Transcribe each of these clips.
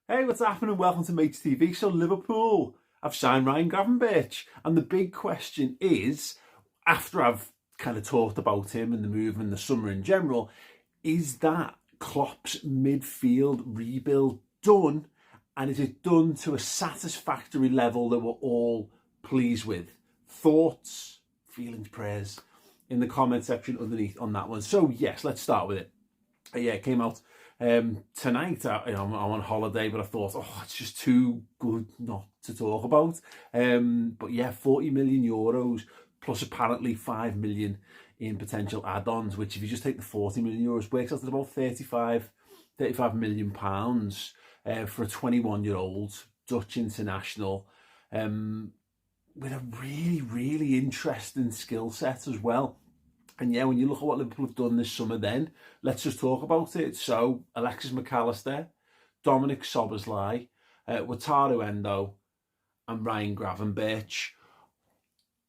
Hey, what's happening? Welcome to Mates TV. So Liverpool have signed Ryan Gravenberch, and the big question is, after I've kind of talked about him and the move and the summer in general, is that Klopp's midfield rebuild done? And is it done to a satisfactory level that we're all pleased with? Thoughts, feelings, prayers in the comment section underneath on that one. So yes, let's start with it. Yeah, it came out tonight. I'm on holiday, but I thought, oh, it's just too good not to talk about. But yeah, 40 million euros plus apparently 5 million in potential add-ons, which if you just take the 40 million euros, works out at about 35 million pounds for a 21-year-old Dutch international with a really, really interesting skill set as well. And yeah, when you look at what Liverpool have done this summer, then let's just talk about it. So Alexis, Allister, Dominik Szoboszlai, Wataru, Endo, and Ryan Gravenberch.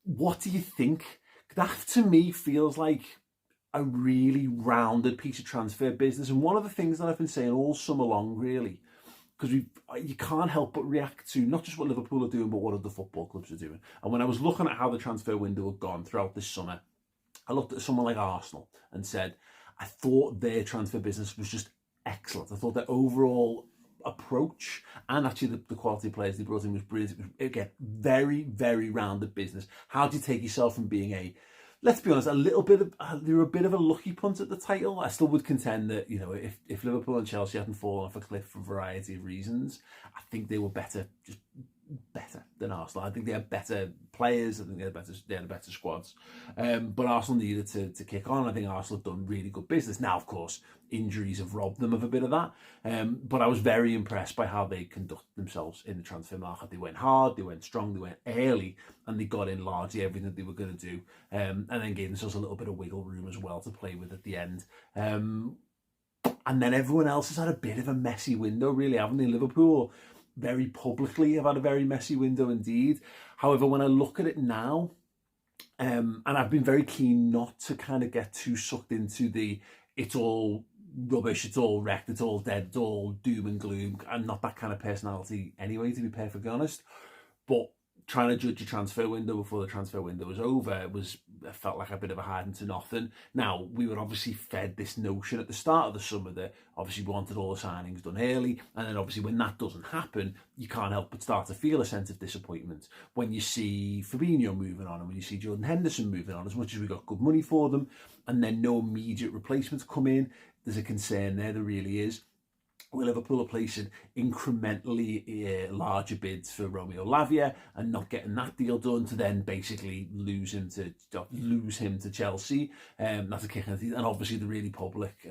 What do you think? That to me feels like a really rounded piece of transfer business, and one of the things that I've been saying all summer long, really, because you can't help but react to not just what Liverpool are doing, but what other football clubs are doing. And when I was looking at how the transfer window had gone throughout this summer, I looked at someone like Arsenal and said, I thought their transfer business was just excellent. I thought their overall approach and actually the quality of players they brought in was brilliant. It was, again, very, very rounded business. How do you take yourself from being let's be honest, they were a bit of a lucky punt at the title. I still would contend that, you know, if Liverpool and Chelsea hadn't fallen off a cliff for a variety of reasons, I think they were better than Arsenal. I think they had better players. I think they had better squads. But Arsenal needed to kick on. I think Arsenal have done really good business. Now, of course, injuries have robbed them of a bit of that. But I was very impressed by how they conducted themselves in the transfer market. They went hard, they went strong, they went early, and they got in largely everything that they were going to do. And then gave themselves a little bit of wiggle room as well to play with at the end. And then everyone else has had a bit of a messy window, really, haven't they? Liverpool very publicly have had a very messy window indeed. However, when I look at it now, and I've been very keen not to kind of get too sucked into it's all rubbish, it's all wrecked, it's all dead, it's all doom and gloom. I'm not that kind of personality anyway, to be perfectly honest. But trying to judge a transfer window before the transfer window was over felt like a bit of a hiding to nothing. Now, we were obviously fed this notion at the start of the summer that obviously we wanted all the signings done early, and then obviously when that doesn't happen, you can't help but start to feel a sense of disappointment when you see Fabinho moving on and when you see Jordan Henderson moving on. As much as we got good money for them, and then no immediate replacements come in, there's a concern there really is. Will Liverpool are placing incrementally larger bids for Romeo Lavia and not getting that deal done to then basically lose him to Chelsea. That's a kick in the teeth. And obviously the really public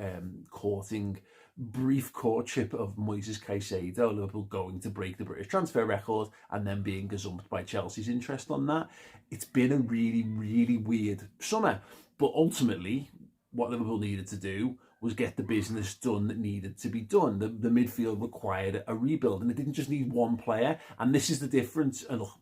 brief courtship of Moises Caicedo, Liverpool going to break the British transfer record and then being gazumped by Chelsea's interest on that. It's been a really, really weird summer. But ultimately, what Liverpool needed to do was get the business done that needed to be done. The midfield required a rebuild, and it didn't just need one player. And this is the difference. And look,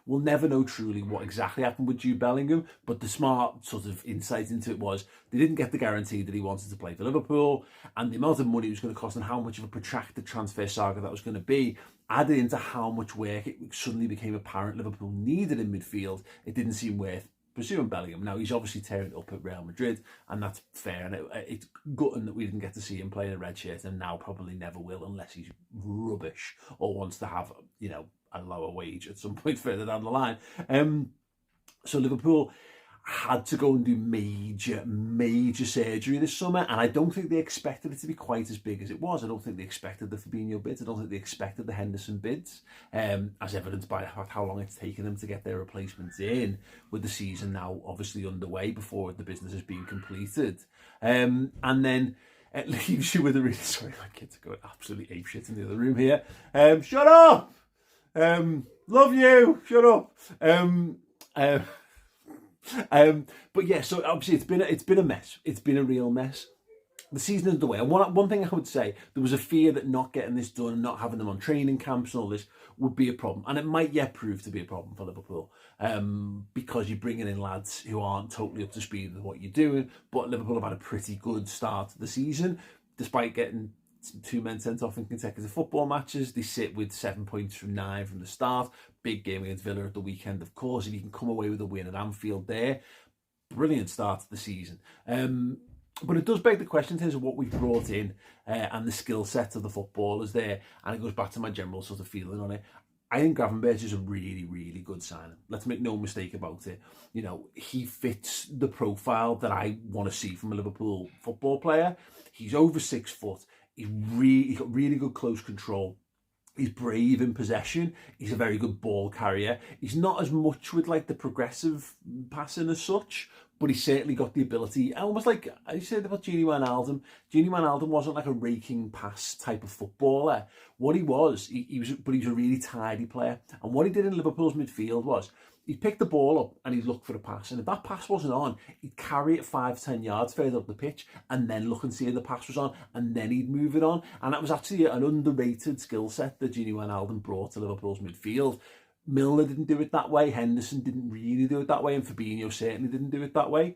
we'll never know truly what exactly happened with Jude Bellingham, but the smart sort of insight into it was they didn't get the guarantee that he wanted to play for Liverpool, and the amount of money it was going to cost and how much of a protracted transfer saga that was going to be, added into how much work it suddenly became apparent Liverpool needed in midfield. It didn't seem worth pursuing Bellingham. Now, he's obviously tearing it up at Real Madrid, and that's fair, and it's gutting that we didn't get to see him play in a red shirt, and now probably never will unless he's rubbish or wants to have, you know, a lower wage at some point further down the line. So Liverpool had to go and do major surgery this summer, and I don't think they expected it to be quite as big as it was. I don't think they expected the Fabinho bids. I don't think they expected the Henderson bids, as evidenced by how long it's taken them to get their replacements in, with the season now obviously underway before the business has been completed. And then it leaves you with a really, sorry, my kids are going absolutely apeshit in the other room here. Shut up! Love you! Shut up! But yeah, so obviously it's been a mess. It's been a real mess. The season is underway, and one thing I would say, there was a fear that not getting this done and not having them on training camps and all this would be a problem, and it might yet prove to be a problem for Liverpool, because you're bringing in lads who aren't totally up to speed with what you're doing. But Liverpool have had a pretty good start to the season, despite getting 2 men sent off in consecutive football matches. They sit with 7 points from 9 from the start. Big game against Villa at the weekend, of course. If you can come away with a win at Anfield there, brilliant start to the season. But it does beg the question in terms of what we've brought in and the skill set of the footballers there. And it goes back to my general sort of feeling on it. I think Gravenberch is a really, really good signing. Let's make no mistake about it. You know, he fits the profile that I want to see from a Liverpool football player. He's over 6 foot. He's got really good close control. He's brave in possession. He's a very good ball carrier. He's not as much with like the progressive passing as such, but he's certainly got the ability. Almost like I said about Gini Wijnaldum. Gini Wijnaldum wasn't like a raking pass type of footballer. What he was, he was a really tidy player. And what he did in Liverpool's midfield was he'd pick the ball up and he'd look for a pass. And if that pass wasn't on, he'd carry it 5-10 yards further up the pitch and then look and see if the pass was on, and then he'd move it on. And that was actually an underrated skill set that Gini Wijnaldum brought to Liverpool's midfield. Milner didn't do it that way. Henderson didn't really do it that way. And Fabinho certainly didn't do it that way.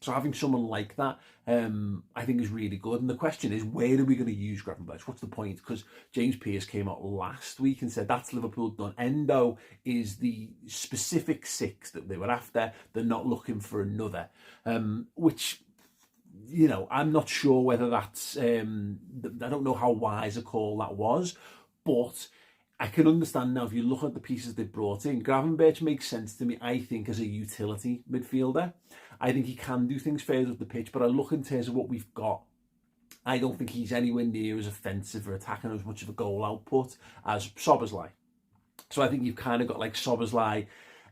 So having someone like that, I think is really good. And the question is, where are we going to use Gravenberch? What's the point? Because James Pearce came out last week and said that's Liverpool done. Endo is the specific 6 that they were after. They're not looking for another, which, you know, I'm not sure whether that's, I don't know how wise a call that was, but I can understand now if you look at the pieces they brought in. Gravenberch makes sense to me, I think, as a utility midfielder. I think he can do things further up the pitch, but I look in terms of what we've got. I don't think he's anywhere near as offensive or attacking as much of a goal output as Szoboszlai. So I think you've kind of got like Szoboszlai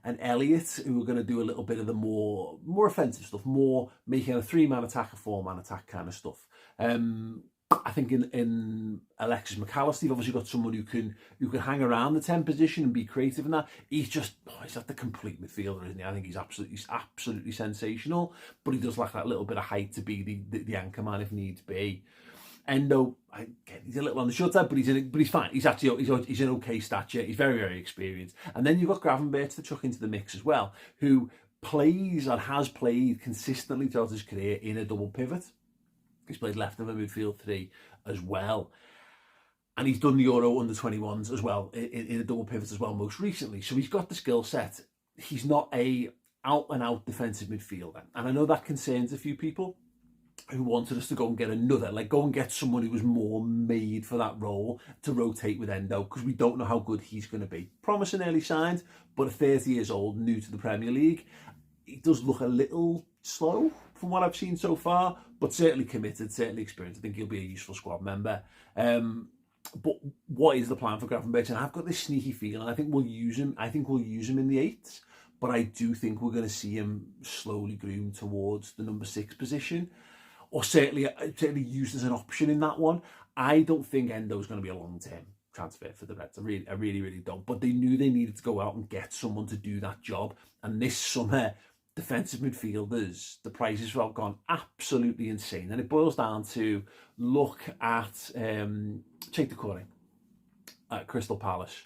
and Elliott, who are going to do a little bit of the more offensive stuff, more making a 3-man attack, a 4-man attack kind of stuff. I think in Alexis McAllister, you've obviously got someone who can hang around the 10 position and be creative in that. He's at the complete midfielder, isn't he? I think he's absolutely sensational, but he does lack that little bit of height to be the anchor man if needs be. Endo, he's a little on the short side, but he's fine. He's an okay stature. He's very, very experienced. And then you've got Gravenberch to chuck into the mix as well, who plays and has played consistently throughout his career in a double pivot. He's played left of a midfield 3 as well. And he's done the Euro under-21s as well, in a double pivot as well most recently. So he's got the skill set. He's not a out-and-out defensive midfielder. And I know that concerns a few people who wanted us to go and get another, like go and get someone who was more made for that role to rotate with Endo, because we don't know how good he's going to be. Promising early signs, but at 30 years old, new to the Premier League, he does look a little slow from what I've seen so far, but certainly committed, certainly experienced. I think he'll be a useful squad member. But what is the plan for Gravenberch? And I've got this sneaky feeling I think we'll use him. I think we'll use him in the 8s, but I do think we're going to see him slowly groom towards the number 6 position, or certainly used as an option in that one. I don't think Endo's going to be a long-term transfer for the Reds. I really don't. But they knew they needed to go out and get someone to do that job. And this summer, defensive midfielders, the prices have gone absolutely insane. And it boils down to look at Check the Corey at Crystal Palace.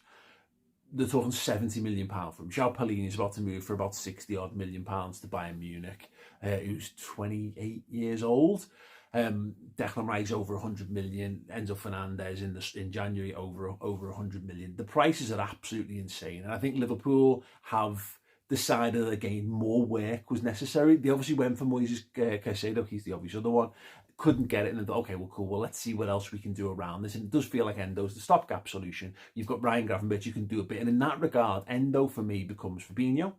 They're talking £70 million from him. João Palhinha is about to move for about £60 million to Bayern Munich, who's 28 years old. Declan Rice over 100 million. Enzo Fernandez in January over 100 million. The prices are absolutely insane. And I think Liverpool have decided again more work was necessary. They obviously went for Moises Caicedo. He's the obvious other one. Couldn't get it, and then thought, okay, well, cool. Well, let's see what else we can do around this. And it does feel like Endo's the stopgap solution. You've got Ryan Gravenberch, you can do a bit. And in that regard, Endo for me becomes Fabinho,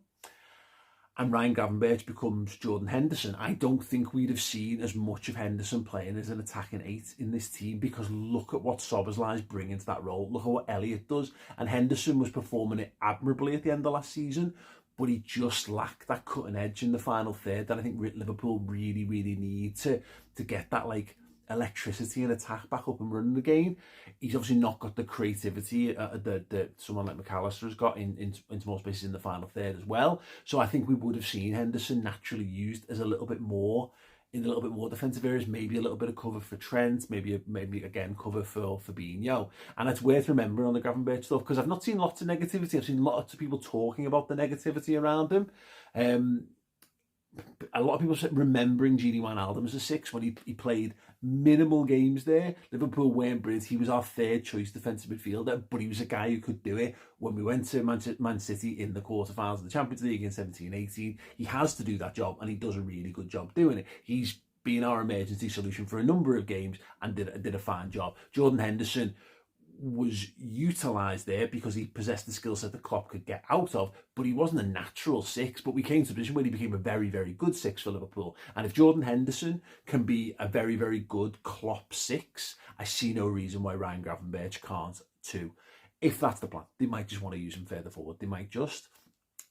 and Ryan Gravenberch becomes Jordan Henderson. I don't think we'd have seen as much of Henderson playing as an attacking 8 in this team, because look at what Szoboszlai is bringing to that role. Look at what Elliott does. And Henderson was performing it admirably at the end of last season, but he just lacked that cutting edge in the final third that I think Liverpool really need to get that like electricity and attack back up and running again. He's obviously not got the creativity that someone like McAllister has got into more spaces in the final third as well. So I think we would have seen Henderson naturally used as a little bit more in a little bit more defensive areas, maybe a little bit of cover for Trent, maybe again cover for Fabinho. And it's worth remembering on the Gravenberch stuff, because I've not seen lots of negativity. I've seen lots of people talking about the negativity around him. A lot of people remembering Gini Wijnaldum as a 6 when he played minimal games there. Liverpool weren't brilliant. He was our third choice defensive midfielder, but he was a guy who could do it. When we went to Man City in the quarterfinals of the Champions League in 17-18, he has to do that job, and he does a really good job doing it. He's been our emergency solution for a number of games and did a fine job. Jordan Henderson was utilised there because he possessed the skill set that Klopp could get out of, but he wasn't a natural six. But we came to a position where he became a very, very good six for Liverpool. And if Jordan Henderson can be a very, very good Klopp six, I see no reason why Ryan Gravenberch can't too. If that's the plan, they might just want to use him further forward. They might just.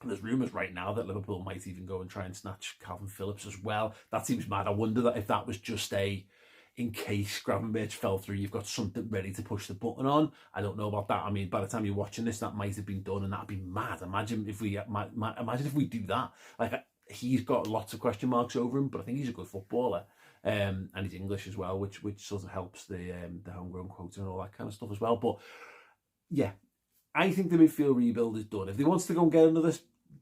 There's rumours right now that Liverpool might even go and try and snatch Calvin Phillips as well. That seems mad. I wonder if that was just in case Gravenberch fell through, you've got something ready to push the button on. I don't know about that. I mean, by the time you're watching this, that might have been done, and that'd be mad. Imagine if we do that. Like, he's got lots of question marks over him, but I think he's a good footballer, and he's English as well, which sort of helps the homegrown quota and all that kind of stuff as well. But yeah, I think the midfield rebuild is done. If they wants to go and get another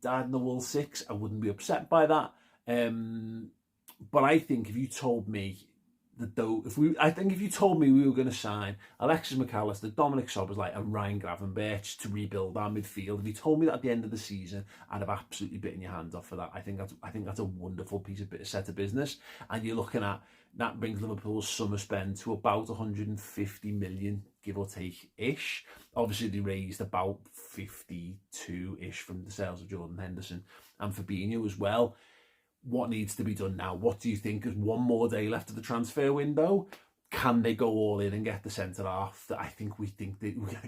dyed-in-the-wool six, I wouldn't be upset by that. But I think if you told me if you told me we were going to sign Alexis McAllister, Dominik Szoboszlai and Ryan Gravenberch to rebuild our midfield, if you told me that at the end of the season, I'd have absolutely bitten your hands off for that. I think that's a wonderful set of business. And you're looking at, that brings Liverpool's summer spend to about 150 million, give or take-ish. Obviously, they raised about 52-ish from the sales of Jordan Henderson and Fabinho as well. What needs to be done now? What do you think? Is one more day left of the transfer window? Can they go all in and get the centre half that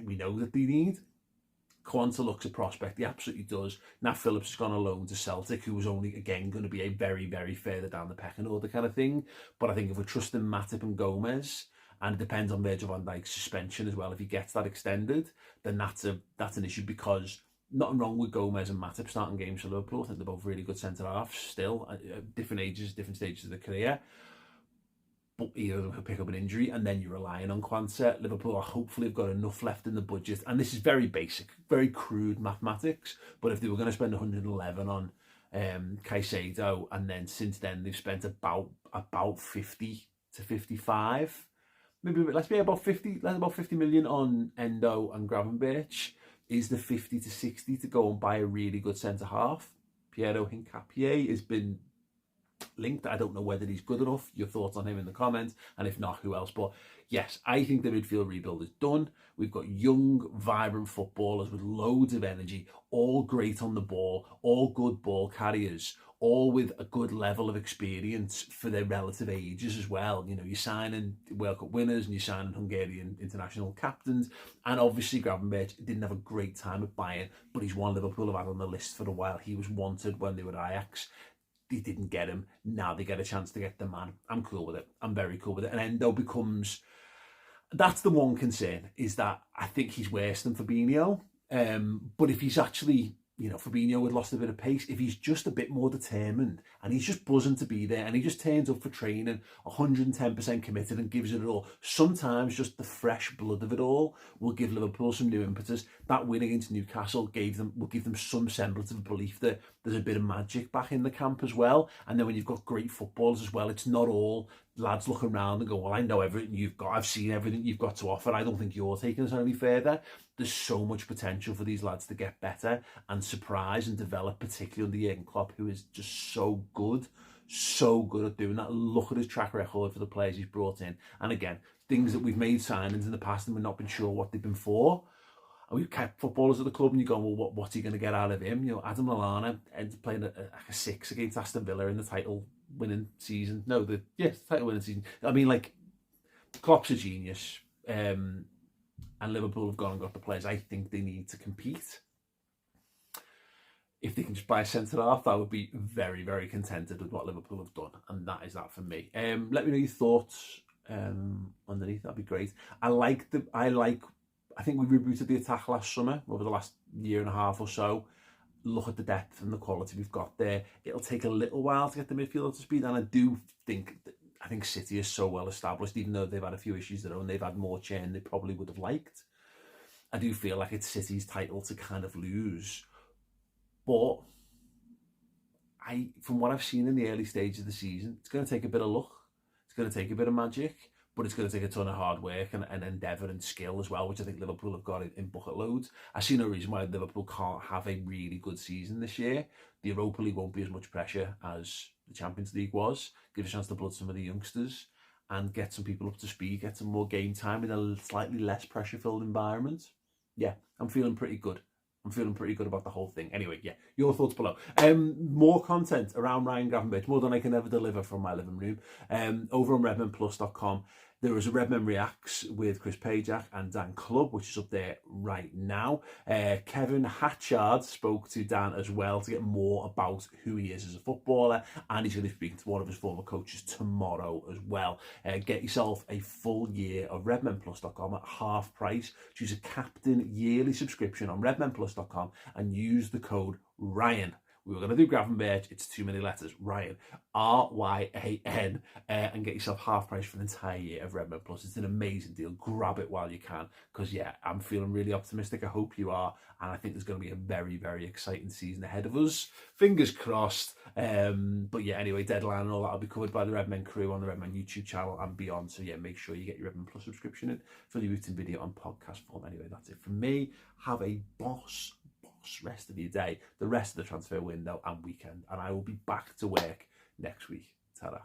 we know that they need? Quanta looks a prospect. He absolutely does. Nat Phillips has gone alone to Celtic, who was only, again, going to be a very, very further down the pecking order kind of thing. But I think if we're trusting Matip and Gomez, and it depends on Virgil van Dijk's suspension as well, if he gets that extended, then that's an issue, because nothing wrong with Gomez and Matip starting games for Liverpool. I think they're both really good centre-halves still, at different ages, different stages of their career. But either of them could pick up an injury, and then you're relying on Quanta. Liverpool hopefully have got enough left in the budget. And this is very basic, very crude mathematics. But if they were going to spend 111 on Caicedo, and then since then they've spent about 50 to 55, maybe let's be about 50 million on Endo and Gravenberch. Is the 50 to 60 to go and buy a really good centre-half? Piero Hincapié has been linked. I don't know whether he's good enough. Your thoughts on him in the comments, and if not, who else? But yes, I think the midfield rebuild is done. We've got young, vibrant footballers with loads of energy, all great on the ball, all good ball carriers, all with a good level of experience for their relative ages as well. You know, you're signing World Cup winners and you're signing Hungarian international captains. And obviously Gravenberch didn't have a great time at Bayern, but he's one Liverpool have had on the list for a while. He was wanted when they were Ajax. They didn't get him. Now they get a chance to get the man. I'm cool with it. I'm very cool with it. And Endo becomes... That's the one concern, is that I think he's worse than Fabinho. But if he's actually... You know, Fabinho had lost a bit of pace. If he's just a bit more determined and he's just buzzing to be there and he just turns up for training 110% committed and gives it all, sometimes just the fresh blood of it all will give Liverpool some new impetus. That win against Newcastle will give them some semblance of belief that there's a bit of magic back in the camp as well. And then when you've got great footballers as well, it's not all lads looking around and go, well, I know everything you've got. I've seen everything you've got to offer. I don't think you're taking us any further. There's so much potential for these lads to get better and surprise and develop, particularly under Jurgen Klopp, who is just so good at doing that. Look at his track record for the players he's brought in. And again, things that we've made signings in the past and we've not been sure what they've been for. And we've kept footballers at the club and you're going, well, what's he going to get out of him? You know, Adam Lallana ends up playing a 6 against Aston Villa in the title-winning season. Title-winning season. I mean, like, Klopp's a genius. And Liverpool have gone and got the players I think they need to compete. If they can just buy a centre-half, that would be very, very contented with what Liverpool have done. And that is that for me. Let me know your thoughts underneath. That'd be great. I think we rebooted the attack last summer, over the last year and a half or so. Look at the depth and the quality we've got there. It'll take a little while to get the midfield up to speed, and I think City is so well established, even though they've had a few issues of their own, they've had more churn than they probably would have liked. I do feel like it's City's title to kind of lose. But from what I've seen in the early stages of the season, it's going to take a bit of luck. It's going to take a bit of magic, but it's going to take a ton of hard work and endeavour and skill as well, which I think Liverpool have got in bucket loads. I see no reason why Liverpool can't have a really good season this year. The Europa League won't be as much pressure as the Champions League was. Give a chance to blood some of the youngsters and get some people up to speed, get some more game time in a slightly less pressure-filled environment. Yeah, I'm feeling pretty good. I'm feeling pretty good about the whole thing. Anyway, yeah, your thoughts below. More content around Ryan Gravenberch, more than I can ever deliver from my living room. Over on redmenplus.com, there is a Redmen Reacts with Chris Pajak and Dan Clubb, which is up there right now. Kevin Hatchard spoke to Dan as well to get more about who he is as a footballer, and he's going to be speaking to one of his former coaches tomorrow as well. Get yourself a full year of redmenplus.com at half price. Choose a captain yearly subscription on redmenplus.com and use the code RYAN. We were going to do Gravenberch, it's too many letters, Ryan, R-Y-A-N, and get yourself half price for an entire year of Redmen Plus. It's an amazing deal. Grab it while you can, because, yeah, I'm feeling really optimistic. I hope you are, and I think there's going to be a very, very exciting season ahead of us. Fingers crossed. But, yeah, anyway, deadline and all that will be covered by the Redmen crew on the Redmen YouTube channel and beyond. So, yeah, make sure you get your Redmen Plus subscription in for the written video on podcast form. Anyway, that's it from me. Have a boss rest of your day, the rest of the transfer window and weekend, and I will be back to work next week. Ta-da.